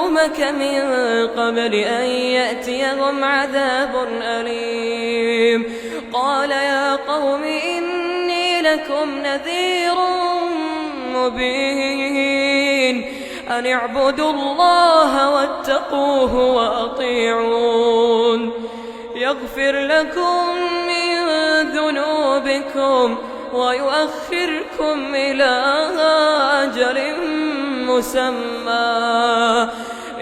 قومك من قبل أن يأتيهم عذاب أليم قال يا قوم إني لكم نذير مبين أن اعبدوا الله واتقوه وأطيعون يغفر لكم من ذنوبكم ويؤخركم إلى أجل مسمى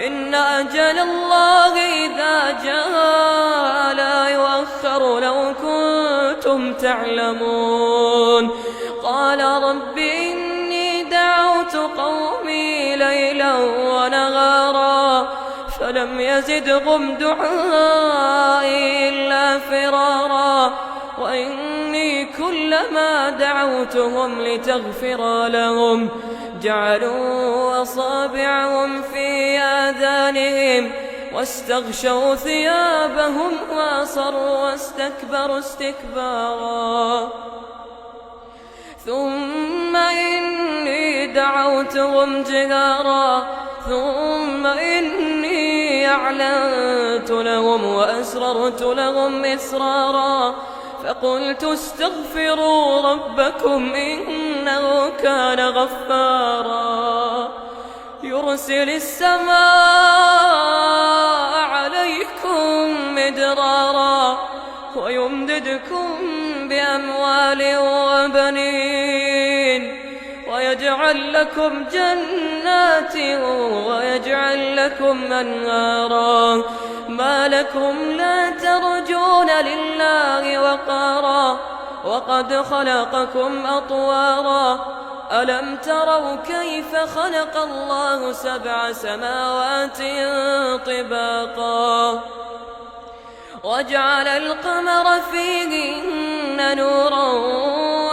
إن أجل الله إذا جاء لا يؤخر لو كنتم تعلمون قال رب إني دعوت قومي ليلا ونهارا فلم يزدهم دعائي إلا فرارا وإني كلما دعوتهم لتغفر لهم جعلوا أصابعهم في آذانهم واستغشوا ثيابهم وأصروا واستكبروا استكبارا ثم إني دعوتهم جهارا ثم إني أعلنت لهم وأسررت لهم إسرارا فقلت استغفروا ربكم إنه كان غفارا يرسل السماء عليكم مدرارا ويمددكم بأموال وبنين ويجعل لكم جنات ويجعل لكم أنهارا ما لكم لا ترجون لله وقارا وقد خلقكم أطوارا ألم تروا كيف خلق الله 7 سماوات طباقا وجعل القمر فيهن نورا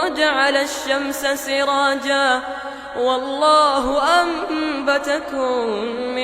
وجعل الشمس سراجا والله أنبتكم